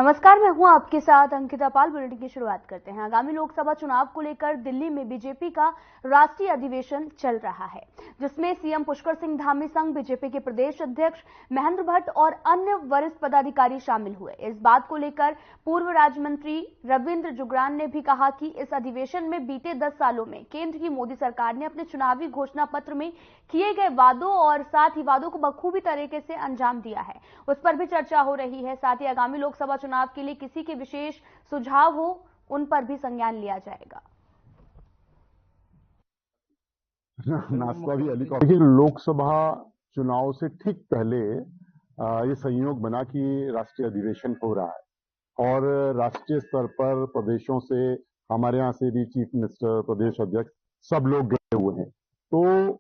नमस्कार, मैं हूं आपके साथ अंकिता पाल। बुलेटिन की शुरुआत करते हैं। आगामी लोकसभा चुनाव को लेकर दिल्ली में बीजेपी का राष्ट्रीय अधिवेशन चल रहा है, जिसमें सीएम पुष्कर सिंह धामी संग बीजेपी के प्रदेश अध्यक्ष महेंद्र भट्ट और अन्य वरिष्ठ पदाधिकारी शामिल हुए। इस बात को लेकर पूर्व राज्य मंत्री रविंद्र जुगरान ने भी कहा कि इस अधिवेशन में बीते 10 सालों में केंद्र की मोदी सरकार ने अपने चुनावी घोषणा पत्र में किए गए वादों और साथ ही वादों को बखूबी तरीके से अंजाम दिया है, उस पर भी चर्चा हो रही है। साथ ही आगामी लोकसभा चुनाव के लिए किसी के विशेष सुझाव हो, उन पर भी संज्ञान लिया जाएगा। देखिए, लोकसभा चुनाव से ठीक पहले ये संयोग बना कि राष्ट्रीय अधिवेशन हो रहा है और राष्ट्रीय स्तर पर प्रदेशों से, हमारे यहाँ से भी चीफ मिनिस्टर, प्रदेश अध्यक्ष सब लोग गए हुए हैं। तो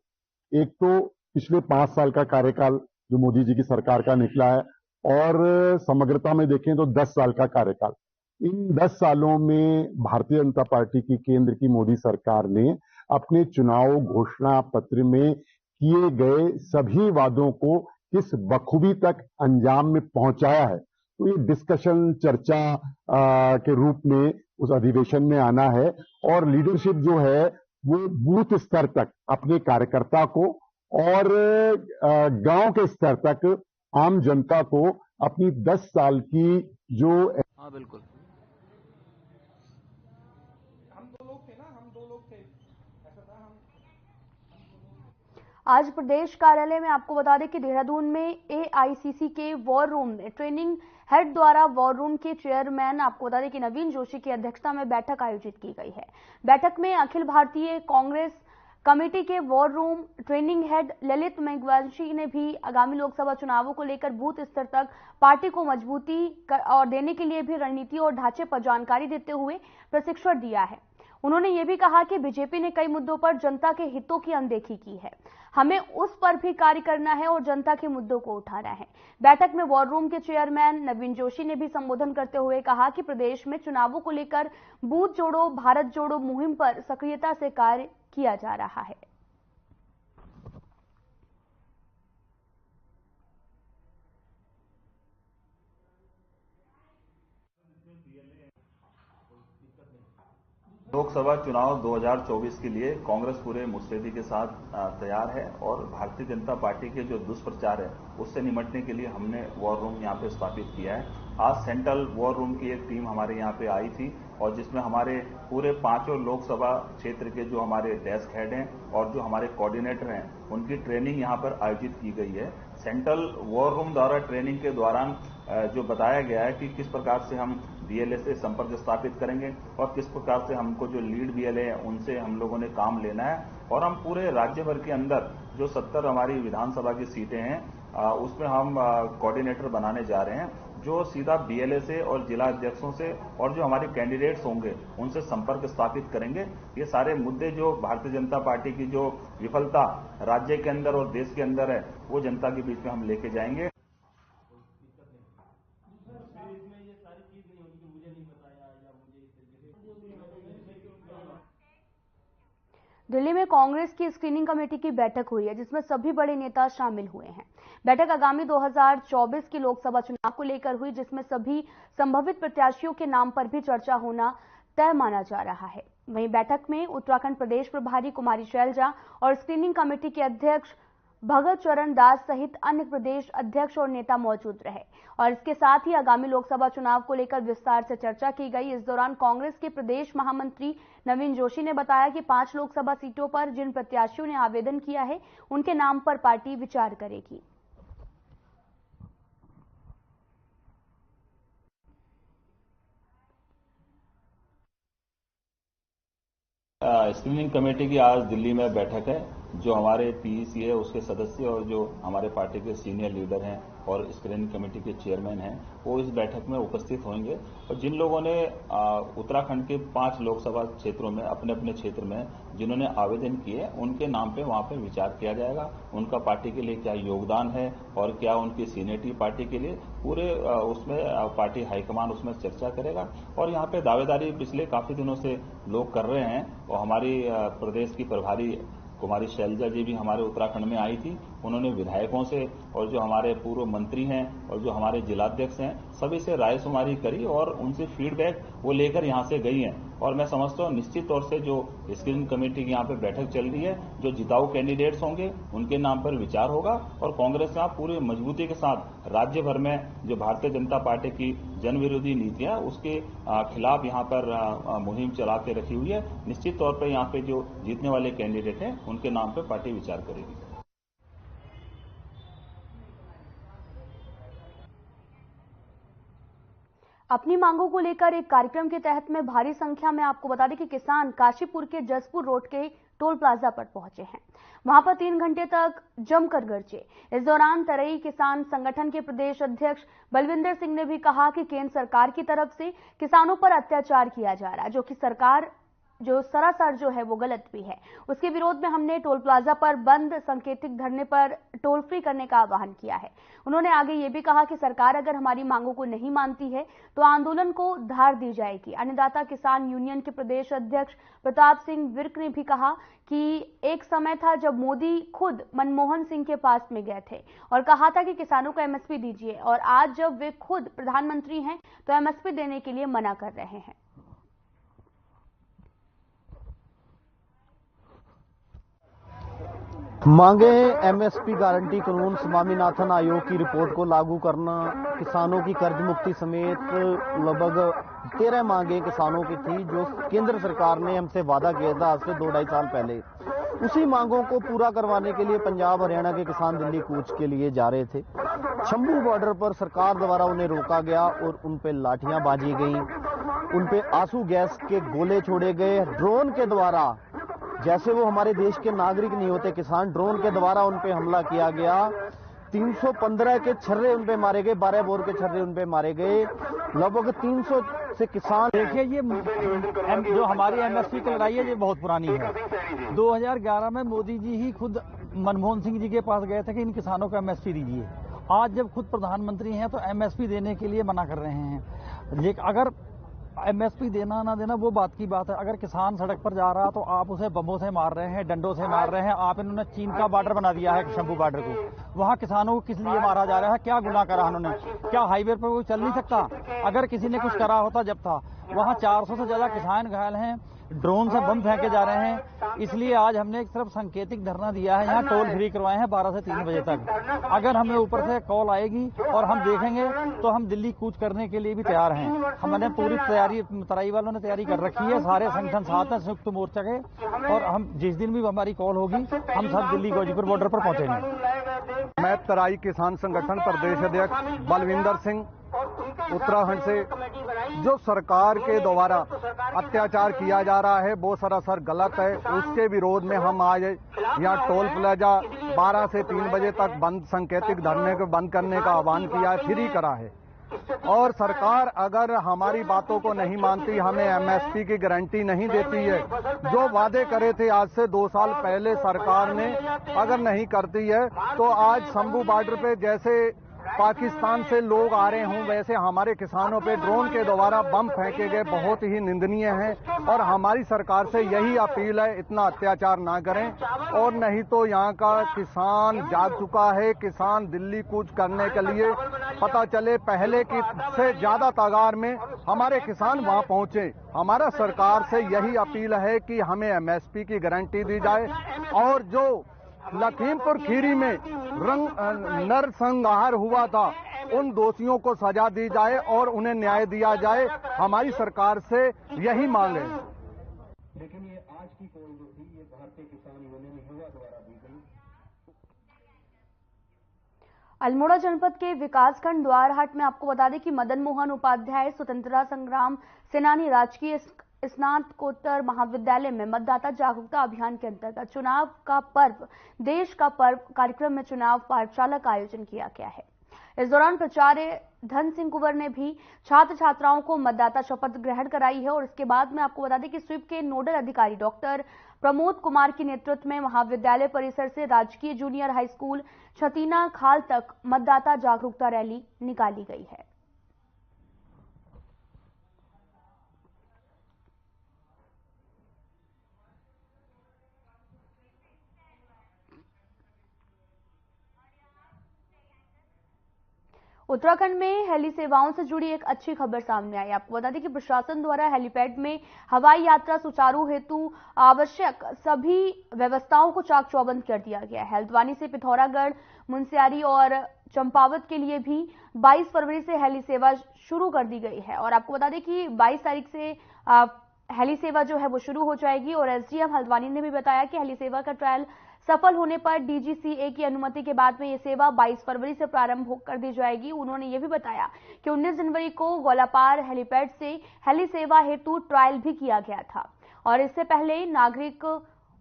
एक तो पिछले 5 साल का कार्यकाल जो मोदी जी की सरकार का निकला है और समग्रता में देखें तो 10 साल का कार्यकाल। इन 10 सालों में भारतीय जनता पार्टी की, केंद्र की मोदी सरकार ने अपने चुनाव घोषणा पत्र में किए गए सभी वादों को किस बखूबी तक अंजाम में पहुंचाया है, तो ये डिस्कशन, चर्चा के रूप में उस अधिवेशन में आना है। और लीडरशिप जो है वो बूथ स्तर तक अपने कार्यकर्ता को और गांव के स्तर तक आम जनता को अपनी 10 साल की जो बिल्कुल हम दो लोग थे ऐसा था। आज प्रदेश कार्यालय में आपको बता दें कि देहरादून में एआईसीसी के वॉर रूम में ट्रेनिंग हेड द्वारा वॉर रूम के चेयरमैन, आपको बता दें कि नवीन जोशी की अध्यक्षता में बैठक आयोजित की गई है। बैठक में अखिल भारतीय कांग्रेस कमेटी के war room training head Lalit Meghwanshi ने भी आगामी लोकसभा चुनावों को लेकर बूथ स्तर तक पार्टी को मजबूती और देने के लिए भी रणनीति और ढांचे पर जानकारी देते हुए प्रशिक्षण दिया है। उन्होंने ये भी कहा कि बीजेपी ने कई मुद्दों पर जनता के हितों की अनदेखी की है, हमें उस पर भी कार्य करना है और जनता के मुद्दों को उठाना है। बैठक में वॉर रूम के चेयरमैन नवीन जोशी ने भी संबोधन करते हुए कहा कि प्रदेश में चुनावों को लेकर बूथ जोड़ो भारत जोड़ो मुहिम पर सक्रियता से कार्य किया जा रहा है। लोकसभा चुनाव 2024 के लिए कांग्रेस पूरे मुस्तैदी के साथ तैयार है और भारतीय जनता पार्टी के जो दुष्प्रचार है उससे निपटने के लिए हमने वॉर रूम यहाँ पे स्थापित किया है। आज सेंट्रल वॉर रूम की एक टीम हमारे यहाँ पे आई थी और जिसमें हमारे पूरे 5 लोकसभा क्षेत्र के जो हमारे डेस्क हेड हैं और जो हमारे कोऑर्डिनेटर हैं उनकी ट्रेनिंग यहाँ पर आयोजित की गई है। सेंट्रल वॉर रूम द्वारा ट्रेनिंग के दौरान जो बताया गया है कि किस प्रकार से हम बीएलए से संपर्क स्थापित करेंगे और किस प्रकार से हमको जो लीड बीएलए है उनसे हम लोगों ने काम लेना है और हम पूरे राज्य भर के अंदर जो 70 हमारी विधानसभा की सीटें हैं उसमें हम कोऑर्डिनेटर बनाने जा रहे हैं जो सीधा बीएलए से और जिला अध्यक्षों से और जो हमारे कैंडिडेट्स होंगे उनसे संपर्क स्थापित करेंगे। ये सारे मुद्दे जो भारतीय जनता पार्टी की जो विफलता राज्य के अंदर और देश के अंदर है वो जनता के बीच में हम लेके जाएंगे। दिल्ली में कांग्रेस की स्क्रीनिंग कमेटी की बैठक हुई है, जिसमें सभी बड़े नेता शामिल हुए हैं। बैठक आगामी 2024 की लोकसभा चुनाव को लेकर हुई, जिसमें सभी संभावित प्रत्याशियों के नाम पर भी चर्चा होना तय माना जा रहा है। वहीं बैठक में उत्तराखंड प्रदेश प्रभारी कुमारी शैलजा और स्क्रीनिंग कमेटी के अध्यक्ष भगत चरण दास सहित अन्य प्रदेश अध्यक्ष और नेता मौजूद रहे और इसके साथ ही आगामी लोकसभा चुनाव को लेकर विस्तार से चर्चा की गई। इस दौरान कांग्रेस के प्रदेश महामंत्री नवीन जोशी ने बताया कि 5 लोकसभा सीटों पर जिन प्रत्याशियों ने आवेदन किया है उनके नाम पर पार्टी विचार करेगी। स्क्रीनिंग कमेटी की आज दिल्ली में बैठक है। जो हमारे पीईसी है उसके सदस्य और जो हमारे पार्टी के सीनियर लीडर हैं और स्क्रीनिंग कमेटी के चेयरमैन हैं वो इस बैठक में उपस्थित होंगे और जिन लोगों ने उत्तराखंड के 5 लोकसभा क्षेत्रों में अपने अपने क्षेत्र में जिन्होंने आवेदन किए उनके नाम पे वहां पे विचार किया जाएगा। उनका पार्टी के लिए क्या योगदान है और क्या उनकी सीनियरिटी पार्टी के लिए पूरे उसमें पार्टी हाईकमान उसमें चर्चा करेगा। और यहाँ पे दावेदारी पिछले काफी दिनों से लोग कर रहे हैं और हमारी प्रदेश की प्रभारी कुमारी शैलजा जी भी हमारे उत्तराखंड में आई थी। उन्होंने विधायकों से और जो हमारे पूर्व मंत्री हैं और जो हमारे जिलाध्यक्ष हैं सभी से रायशुमारी करी और उनसे फीडबैक वो लेकर यहाँ से गई हैं। और मैं समझता हूँ निश्चित तौर से जो स्क्रीनिंग कमेटी की यहाँ पे बैठक चल रही है, जो जिताऊ कैंडिडेट्स होंगे उनके नाम पर विचार होगा और कांग्रेस यहाँ पूरी मजबूती के साथ राज्य भर में जो भारतीय जनता पार्टी की जन विरोधी नीतियां उसके खिलाफ यहाँ पर मुहिम चला के रखी हुई है। निश्चित तौर पर यहाँ पे जो जीतने वाले कैंडिडेट हैं उनके नाम पर पार्टी विचार करेगी। अपनी मांगों को लेकर एक कार्यक्रम के तहत में भारी संख्या में आपको बता दें कि किसान काशीपुर के जसपुर रोड के टोल प्लाजा पर पहुंचे हैं। वहां पर 3 घंटे तक जमकर गरजे। इस दौरान तराई किसान संगठन के प्रदेश अध्यक्ष बलविंदर सिंह ने भी कहा कि केंद्र सरकार की तरफ से किसानों पर अत्याचार किया जा रहा है, जो कि सरकार जो सरासर जो है वो गलत भी है। उसके विरोध में हमने टोल प्लाजा पर बंद सांकेतिक धरने पर टोल फ्री करने का आह्वान किया है। उन्होंने आगे ये भी कहा कि सरकार अगर हमारी मांगों को नहीं मानती है तो आंदोलन को धार दी जाएगी। अन्नदाता किसान यूनियन के प्रदेश अध्यक्ष प्रताप सिंह विर्क ने भी कहा कि एक समय था जब मोदी खुद मनमोहन सिंह के पास में गए थे और कहा था कि किसानों को एमएसपी दीजिए, और आज जब वे खुद प्रधानमंत्री हैं तो एमएसपी देने के लिए मना कर रहे हैं। मांगे एमएसपी गारंटी कानून, स्वामीनाथन आयोग की रिपोर्ट को लागू करना, किसानों की कर्ज मुक्ति समेत लगभग 13 मांगे किसानों की थी जो केंद्र सरकार ने हमसे वादा किया था आज से 2-2.5 साल पहले। उसी मांगों को पूरा करवाने के लिए पंजाब हरियाणा के किसान दिल्ली कूच के लिए जा रहे थे। शंभू बॉर्डर पर सरकार द्वारा उन्हें रोका गया और उन पे लाठियां बाजी गई, उन पे आंसू गैस के गोले छोड़े गए, ड्रोन के द्वारा, जैसे वो हमारे देश के नागरिक नहीं होते किसान, ड्रोन के द्वारा उन पे हमला किया गया। 315 के छर्रे उन पे मारे गए, 12 बोर के छर्रे उन पे मारे गए। लगभग 300 से किसान। देखिए, ये जो हमारी एमएसपी की लड़ाई है ये बहुत पुरानी है। 2011 में मोदी जी ही खुद मनमोहन सिंह जी के पास गए थे कि इन किसानों को एमएसपी दीजिए। आज जब खुद प्रधानमंत्री हैं तो एमएसपी देने के लिए मना कर रहे हैं। लेकिन अगर एमएसपी देना ना देना वो बात की बात है। अगर किसान सड़क पर जा रहा तो आप उसे बमों से मार रहे हैं, डंडों से मार रहे हैं। आप इन्होंने चीन का बॉर्डर बना दिया है, शंभू बॉर्डर को। वहां किसानों को किस लिए मारा जा रहा है? क्या गुनाह करा उन्होंने? क्या हाईवे पर वो चल नहीं सकता? अगर किसी ने कुछ करा होता जब था। वहां 400 से ज्यादा किसान घायल हैं, ड्रोन से बम फेंके जा रहे हैं। इसलिए आज हमने एक तरफ सांकेतिक धरना दिया है, यहाँ टोल फ्री करवाए हैं 12 से 3 बजे तक। अगर हमें ऊपर से कॉल आएगी और हम देखेंगे तो हम दिल्ली कूच करने के लिए भी तैयार हैं। हमने पूरी तैयारी, तराई वालों ने तैयारी कर रखी है, सारे संगठन साथ हैं संयुक्त मोर्चा के, और हम जिस दिन भी हमारी कॉल होगी हम सब दिल्ली गाजीपुर बॉर्डर पर पहुंचेंगे। मैं तराई किसान संगठन प्रदेश अध्यक्ष बलविंदर सिंह उत्तराखंड से। जो सरकार के द्वारा अत्याचार किया जा रहा है वो सरासर गलत है। उसके विरोध में हम आज यहाँ टोल प्लाजा 12 से 3 बजे तक बंद, सांकेतिक धरने को बंद करने का आह्वान किया है, फ्री करा है। और सरकार अगर हमारी बातों को नहीं मानती, हमें एमएसपी की गारंटी नहीं देती है, जो वादे करे थे आज से 2 साल पहले सरकार ने, अगर नहीं करती है तो आज शंभू बॉर्डर पे जैसे पाकिस्तान से लोग आ रहे हों वैसे हमारे किसानों पे ड्रोन के द्वारा बम फेंके गए, बहुत ही निंदनीय है। और हमारी सरकार से यही अपील है, इतना अत्याचार ना करें, और नहीं तो यहाँ का किसान जाग चुका है। किसान दिल्ली कूच करने के लिए, पता चले पहले की से ज्यादा तादाद में हमारे किसान वहाँ पहुंचे। हमारा सरकार से यही अपील है कि हमें एमएसपी की गारंटी दी जाए, और जो लखीमपुर खीरी में नरसंहार हुआ था उन दोषियों को सजा दी जाए और उन्हें न्याय दिया जाए। हमारी सरकार से यही मांग है। लेकिन ये आज की कॉल जो थी ये भारतीय किसान यूनियन युवा द्वारा दी गई। अल्मोड़ा जनपद के विकासखंड द्वारहाट में आपको बता दें कि मदन मोहन उपाध्याय स्वतंत्रता संग्राम सेनानी राजकीय स्नातकोत्तर महाविद्यालय में मतदाता जागरूकता अभियान के अंतर्गत चुनाव का पर्व, देश का पर्व कार्यक्रम में चुनाव पाठशाला का आयोजन किया गया है। इस दौरान प्राचार्य धन सिंह कुंवर ने भी छात्र छात्राओं को मतदाता शपथ ग्रहण कराई है। और इसके बाद में आपको बता दें कि स्वीप के नोडल अधिकारी डॉक्टर प्रमोद कुमार के नेतृत्व में महाविद्यालय परिसर से राजकीय जूनियर हाई स्कूल छतीना खाल तक मतदाता जागरूकता रैली निकाली गई है। उत्तराखंड में हेली सेवाओं से जुड़ी एक अच्छी खबर सामने आई। आपको बता दें कि प्रशासन द्वारा हेलीपैड में हवाई यात्रा सुचारू हेतु आवश्यक सभी व्यवस्थाओं को चाक चौबंद कर दिया गया है। हल्द्वानी से पिथौरागढ़, मुनस्यारी और चंपावत के लिए भी 22 फरवरी से हेली सेवा शुरू कर दी गई है। और आपको बता दें कि 22 तारीख से हेली सेवा जो है वो शुरू हो जाएगी। और एसडीएम हल्द्वानी ने भी बताया कि हेली सेवा का ट्रायल सफल होने पर डीजीसीए की अनुमति के बाद में ये सेवा 22 फरवरी से प्रारंभ कर दी जाएगी। उन्होंने ये भी बताया कि 19 जनवरी को गोलापार हेलीपैड से हेली सेवा हेतु ट्रायल भी किया गया था। और इससे पहले नागरिक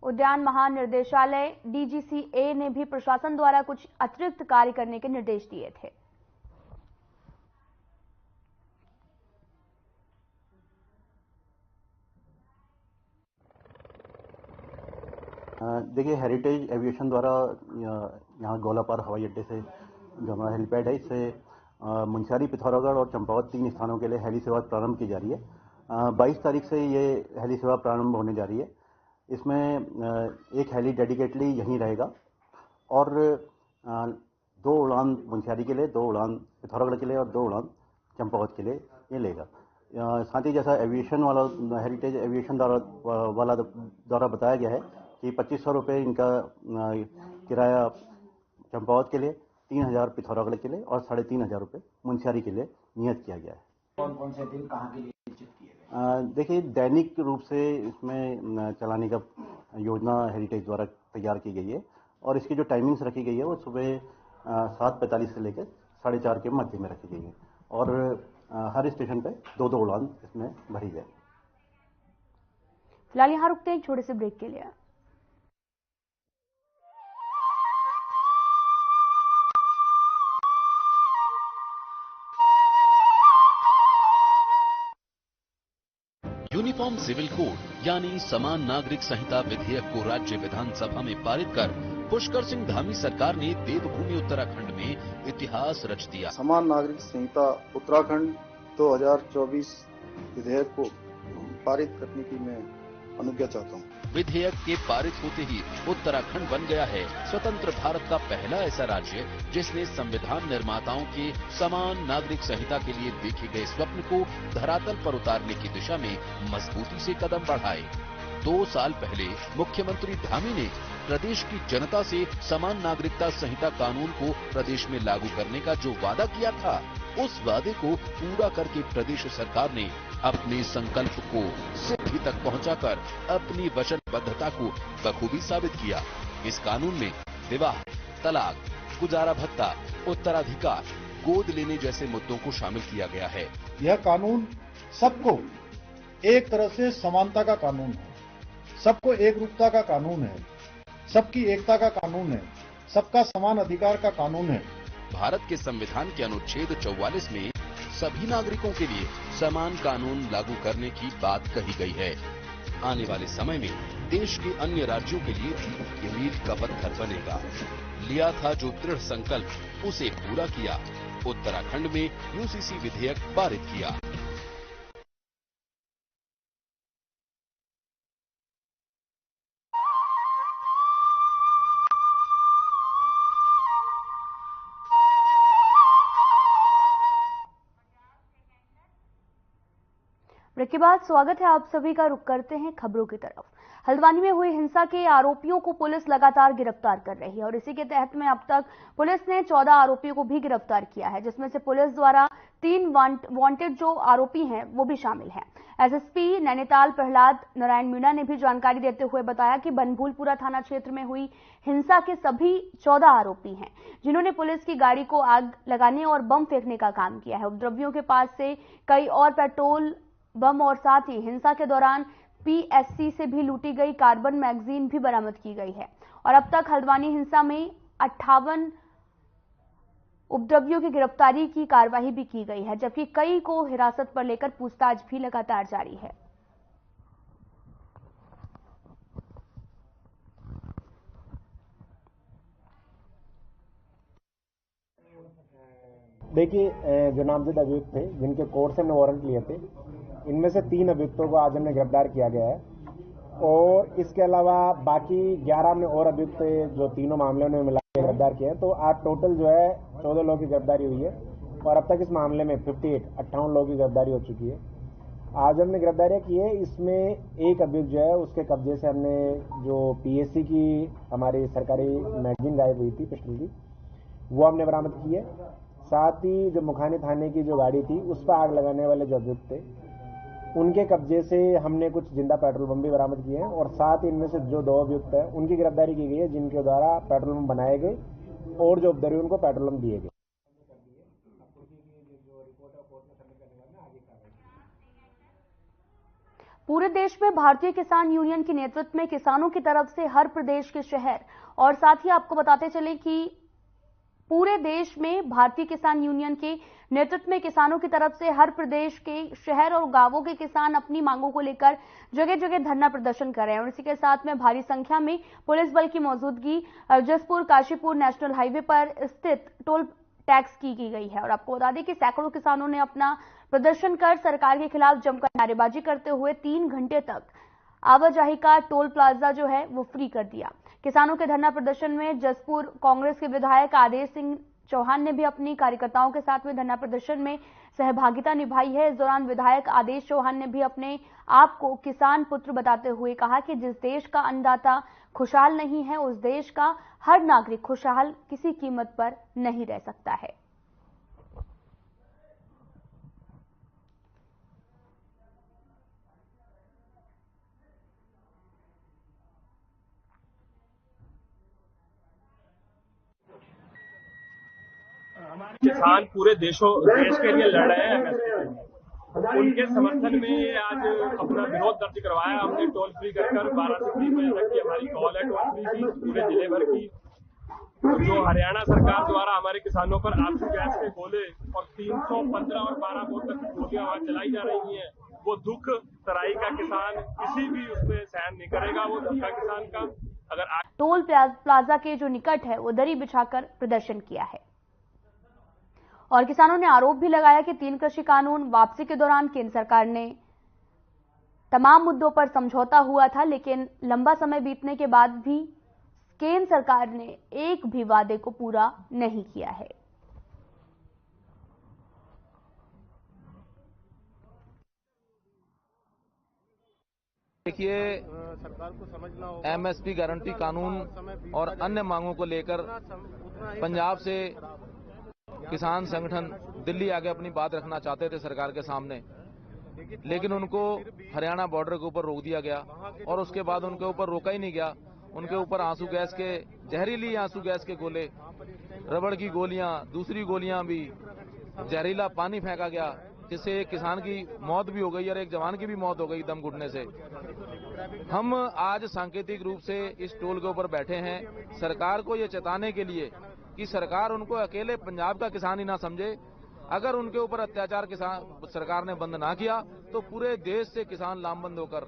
उड्डयन महानिदेशालय डीजीसीए ने भी प्रशासन द्वारा कुछ अतिरिक्त कार्य करने के निर्देश दिए थे। देखिए, हेरिटेज एविएशन द्वारा यहाँ गोलापार हवाई अड्डे से जो हमारा हेलीपैड है, इससे मुनस्यारी, पिथौरागढ़ और चंपावत 3 स्थानों के लिए हेली सेवा प्रारंभ की जा रही है। 22 तारीख से ये हेली सेवा प्रारंभ होने जा रही है। इसमें एक हेली डेडिकेटली यहीं रहेगा और 2 उड़ान मुनस्यारी के लिए, 2 उड़ान पिथौरागढ़ के लिए और 2 उड़ान चंपावत के लिए ये लेगा। साथ ही जैसा एविएशन वाला हेरिटेज एविएशन द्वारा बताया गया है कि 2500 रुपये इनका किराया चंपावत के लिए, 3000 पिथौरागढ़ के लिए और 3500 रुपये मुनस्यारी के लिए नियत किया गया है। कौन कौन से दिन कहाँ के लिए निश्चित किए गए? देखिए, दैनिक रूप से इसमें चलाने का योजना हेरिटेज द्वारा तैयार की गई है और इसकी जो टाइमिंग्स रखी गई है वो सुबह 7:45 से लेकर 4:30 के मध्य में रखी गई है और हर स्टेशन पे 2-2 उड़ान इसमें भरी गई। फिलहाल यहाँ रुकते हैं एक छोटे से ब्रेक के लिए। यूनिफॉर्म सिविल कोड यानी समान नागरिक संहिता विधेयक को राज्य विधानसभा में पारित कर पुष्कर सिंह धामी सरकार ने देवभूमि उत्तराखंड में इतिहास रच दिया। समान नागरिक संहिता उत्तराखंड 2024 विधेयक को पारित करने की मैं अनुज्ञा चाहता हूँ। विधेयक के पारित होते ही उत्तराखंड बन गया है स्वतंत्र भारत का पहला ऐसा राज्य जिसने संविधान निर्माताओं के समान नागरिक संहिता के लिए देखे गए स्वप्न को धरातल पर उतारने की दिशा में मजबूती से कदम बढ़ाए। 2 साल पहले मुख्यमंत्री धामी ने प्रदेश की जनता से समान नागरिकता संहिता कानून को प्रदेश में लागू करने का जो वादा किया था, उस वादे को पूरा करके प्रदेश सरकार ने अपने संकल्प को सिद्धि तक पहुंचाकर अपनी वचनबद्धता को बखूबी साबित किया। इस कानून में विवाह, तलाक, गुजारा भत्ता, उत्तराधिकार, गोद लेने जैसे मुद्दों को शामिल किया गया है। यह कानून सबको एक तरह से समानता का कानून है, सबको एक रूपता का कानून है, सबकी एकता का कानून है, सबका समान अधिकार का कानून है। भारत के संविधान के अनुच्छेद 44 में सभी नागरिकों के लिए समान कानून लागू करने की बात कही गई है। आने वाले समय में देश के अन्य राज्यों के लिए भी ये मील का पत्थर बनेगा। लिया था जो दृढ़ संकल्प, उसे पूरा किया। उत्तराखंड में यूसीसी विधेयक पारित किया। ब्रेक के बाद स्वागत है आप सभी का। रुक करते हैं खबरों की तरफ। हल्द्वानी में हुई हिंसा के आरोपियों को पुलिस लगातार गिरफ्तार कर रही है और इसी के तहत में अब तक पुलिस ने 14 आरोपियों को भी गिरफ्तार किया है, जिसमें से पुलिस द्वारा 3 वांटेड जो आरोपी हैं वो भी शामिल हैं। एसएसपी नैनीताल प्रहलाद नारायण मीणा ने भी जानकारी देते हुए बताया कि बनभूलपुरा थाना क्षेत्र में हुई हिंसा के सभी 14 आरोपी हैं, जिन्होंने पुलिस की गाड़ी को आग लगाने और बम फेंकने का काम किया है। उपद्रवियों के पास से कई और पेट्रोल बम और साथ ही हिंसा के दौरान पीएससी से भी लूटी गई कार्बन मैगजीन भी बरामद की गई है। और अब तक हल्द्वानी हिंसा में 58 उपद्रवियों की गिरफ्तारी की कार्रवाई भी की गई है, जबकि कई को हिरासत पर लेकर पूछताछ भी लगातार जारी है। देखिए, जो नामजद अभियुक्त थे जिनके कोर्ट से हमने वारंट लिए थे, इनमें से 3 अभियुक्तों को आज हमने गिरफ्तार किया गया है और इसके अलावा बाकी 11 हमने और अभियुक्त जो तीनों मामलों में मिला के गिरफ्तार किए हैं। तो आज टोटल जो है 14 लोगों की गिरफ्तारी हुई है, और अब तक इस मामले में 58 लोगों की गिरफ्तारी हो चुकी है। आज हमने गिरफ्तारियां की है, इसमें एक अभियुक्त जो है उसके कब्जे से हमने जो पीएससी की हमारी सरकारी मैगजीन गायब हुई थी पिस्टल की, वो हमने बरामद की है। साथ ही जो मुखानी थाने की जो गाड़ी थी उस पर आग लगाने वाले जो अभियुक्त थे उनके कब्जे से हमने कुछ जिंदा पेट्रोल बम भी बरामद किए हैं और साथ ही इनमें से जो 2 अभियुक्त हैं उनकी गिरफ्तारी की गई है जिनके द्वारा पेट्रोल बम बनाए गए और जो उपद्रवी उनको पेट्रोल बम दिए गए। पूरे देश में भारतीय किसान यूनियन के नेतृत्व में किसानों की तरफ से हर प्रदेश के शहर, और साथ ही आपको बताते चले कि पूरे देश में भारतीय किसान यूनियन के नेतृत्व में किसानों की तरफ से हर प्रदेश के शहर और गांवों के किसान अपनी मांगों को लेकर जगह जगह धरना प्रदर्शन कर रहे हैं और इसी के साथ में भारी संख्या में पुलिस बल की मौजूदगी जसपुर काशीपुर नेशनल हाईवे पर स्थित टोल टैक्स की गई है। और आपको बता दें कि सैकड़ों किसानों ने अपना प्रदर्शन कर सरकार के खिलाफ जमकर नारेबाजी करते हुए 3 घंटे तक आवाजाही का टोल प्लाजा जो है वो फ्री कर दिया। किसानों के धरना प्रदर्शन में जसपुर कांग्रेस के विधायक आदेश सिंह चौहान ने भी अपनी कार्यकर्ताओं के साथ में धरना प्रदर्शन में सहभागिता निभाई है। इस दौरान विधायक आदेश चौहान ने भी अपने आप को किसान पुत्र बताते हुए कहा कि जिस देश का अन्नदाता खुशहाल नहीं है उस देश का हर नागरिक खुशहाल किसी कीमत पर नहीं रह सकता है। किसान पूरे देश के लिए लड़ रहे हैं एमएसपी के लिए, उनके समर्थन में ये आज अपना विरोध दर्ज करवाया हमने टोल फ्री कर 12 से 3 बजे तक की हमारी कॉल है टोल फ्री की पूरे जिले भर की। जो हरियाणा सरकार द्वारा हमारे किसानों पर आंसू गैस के गोले और 315 और 12 बोल तक की गोलियां वहां चलाई जा रही हैं, वो दुख तराई का किसान किसी भी उसमें सहन नहीं करेगा। वो दुखा किसान का अगर टोल प्लाजा के जो निकट है वो दरी बिछाकर प्रदर्शन किया है। और किसानों ने आरोप भी लगाया कि 3 कृषि कानून वापसी के दौरान केंद्र सरकार ने तमाम मुद्दों पर समझौता हुआ था, लेकिन लंबा समय बीतने के बाद भी केंद्र सरकार ने एक भी वादे को पूरा नहीं किया है। देखिए, एमएसपी गारंटी कानून और अन्य मांगों को लेकर पंजाब से किसान संगठन दिल्ली आके अपनी बात रखना चाहते थे सरकार के सामने, लेकिन उनको हरियाणा बॉर्डर के ऊपर रोक दिया गया और उसके बाद उनके ऊपर रोका ही नहीं गया। उनके ऊपर आंसू गैस के जहरीली आंसू गैस के गोले, रबड़ की गोलियां, दूसरी गोलियां भी, जहरीला पानी फेंका गया, जिससे एक किसान की मौत भी हो गई और एक जवान की भी मौत हो गई दम घुटने से। हम आज सांकेतिक रूप से इस टोल के ऊपर बैठे हैं सरकार को ये चेताने के लिए कि सरकार उनको अकेले पंजाब का किसान ही ना समझे। अगर उनके ऊपर अत्याचार किसान सरकार ने बंद ना किया तो पूरे देश से किसान लामबंद होकर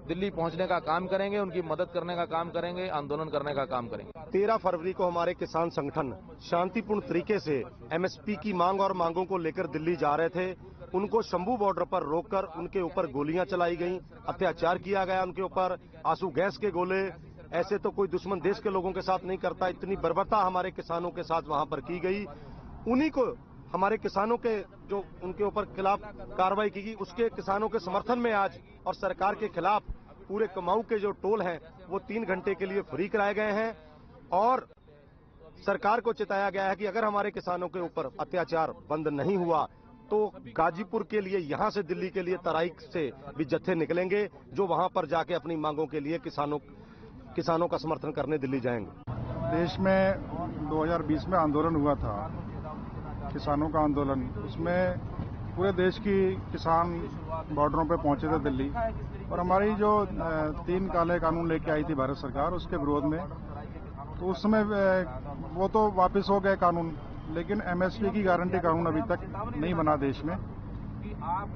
दिल्ली पहुंचने का काम करेंगे, उनकी मदद करने का काम करेंगे, आंदोलन करने का काम करेंगे। 13 फरवरी को हमारे किसान संगठन शांतिपूर्ण तरीके से एमएसपी की मांग और मांगों को लेकर दिल्ली जा रहे थे। उनको शंभू बॉर्डर पर रोककर उनके ऊपर गोलियां चलाई गईं, अत्याचार किया गया उनके ऊपर, आंसू गैस के गोले। ऐसे तो कोई दुश्मन देश के लोगों के साथ नहीं करता। इतनी बर्बरता हमारे किसानों के साथ वहां पर की गई। उन्हीं को हमारे किसानों के जो उनके ऊपर खिलाफ कार्रवाई की गई, उसके किसानों के समर्थन में आज और सरकार के खिलाफ पूरे कुमाऊं के जो टोल हैं वो 3 घंटे के लिए फ्री कराए गए हैं और सरकार को चेताया गया है कि अगर हमारे किसानों के ऊपर अत्याचार बंद नहीं हुआ तो गाजीपुर के लिए, यहां से दिल्ली के लिए तराई से भी जत्थे निकलेंगे जो वहां पर जाके अपनी मांगों के लिए किसानों का समर्थन करने दिल्ली जाएंगे। देश में 2020 में आंदोलन हुआ था, किसानों का आंदोलन, उसमें पूरे देश की किसान बॉर्डरों पे पहुंचे थे दिल्ली और हमारी जो 3 काले कानून लेके आई थी भारत सरकार उसके विरोध में, तो उस समय वो तो वापस हो गए कानून, लेकिन एमएसपी की गारंटी कानून अभी तक नहीं बना देश में।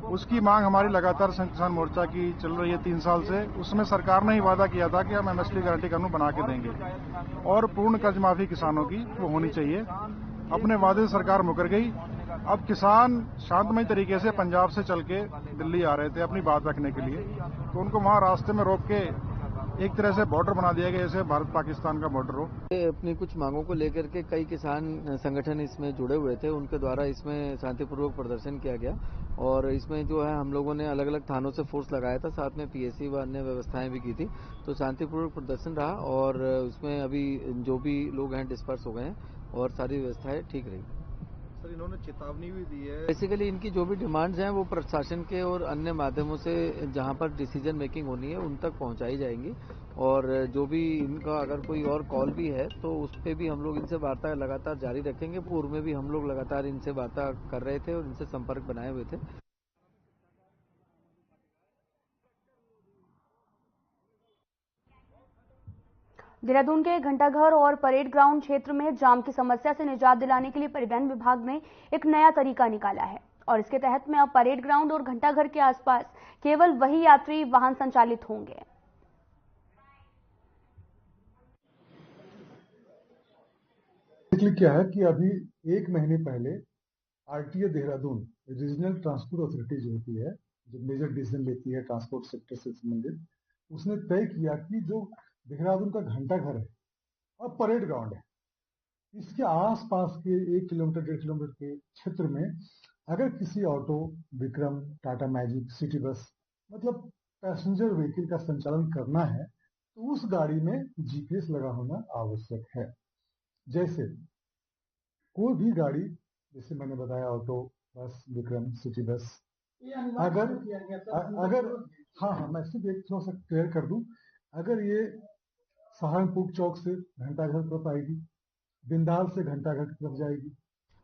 उसकी मांग हमारी लगातार किसान मोर्चा की चल रही है 3 साल से। उसमें सरकार ने ही वादा किया था कि हम एमएसपी गारंटी कानून बना के देंगे और पूर्ण कर्ज माफी किसानों की वो होनी चाहिए। अपने वादे से सरकार मुकर गई। अब किसान शांतमय तरीके से पंजाब से चल के दिल्ली आ रहे थे अपनी बात रखने के लिए, तो उनको वहां रास्ते में रोक के एक तरह से बॉर्डर बना दिया गया, जैसे भारत पाकिस्तान का बॉर्डर हो। अपनी कुछ मांगों को लेकर के कई किसान संगठन इसमें जुड़े हुए थे, उनके द्वारा इसमें शांतिपूर्वक प्रदर्शन किया गया और इसमें जो है हम लोगों ने अलग अलग थानों से फोर्स लगाया था, साथ में पीएससी व अन्य व्यवस्थाएं भी की थी। तो शांतिपूर्वक प्रदर्शन रहा और उसमें अभी जो भी लोग हैं डिस्पर्स हो गए हैं और सारी व्यवस्थाएं ठीक रही। सर, इन्होंने चेतावनी भी दी है। बेसिकली इनकी जो भी डिमांड्स हैं वो प्रशासन के और अन्य माध्यमों से जहां पर डिसीजन मेकिंग होनी है उन तक पहुंचाई जाएंगी और जो भी इनका अगर कोई और कॉल भी है तो उस पर भी हम लोग इनसे वार्ता लगातार जारी रखेंगे। पूर्व में भी हम लोग लगातार इनसे वार्ता कर रहे थे और इनसे संपर्क बनाए हुए थे। देहरादून के घंटाघर और परेड ग्राउंड क्षेत्र में जाम की समस्या से निजात दिलाने के लिए परिवहन विभाग ने एक नया तरीका निकाला है और इसके तहत में अब परेड ग्राउंड और घंटाघर के आसपास केवल वही यात्री वाहन संचालित होंगे। क्या है कि अभी एक महीने पहले RTA Dehradun regional transport authority जो होती है, जो मेजर डिसीजन लेती है ट्रांसपोर्ट सेक्टर से संबंधित, उसने तय किया कि जो देहरादून का घंटाघर है और परेड ग्राउंड है, इसके आसपास के 1 किलोमीटर 1.5 किलोमीटर के क्षेत्र में अगर किसी auto, Vikram, Tata magic, city bus मतलब पैसेंजर व्हीकल का संचालन करना है तो उस गाड़ी में जीपीएस लगा होना आवश्यक है। जैसे कोई भी गाड़ी, जैसे मैंने बताया ऑटो, बस, विक्रम, सिटी बस, अगर हाँ मैं सिर्फ एक थोड़ा सा क्लियर कर दूं, अगर ये सहारनपुर चौक से घंटाघर तरफ आएगी, बिंदाल से घंटाघर की तरफ जाएगी,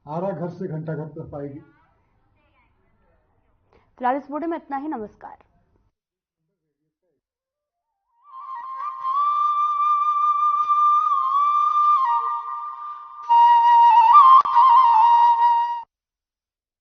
आरा घर से घंटाघर तरफ आएगी। फिलहाल इस वीडियो में इतना ही। नमस्कार।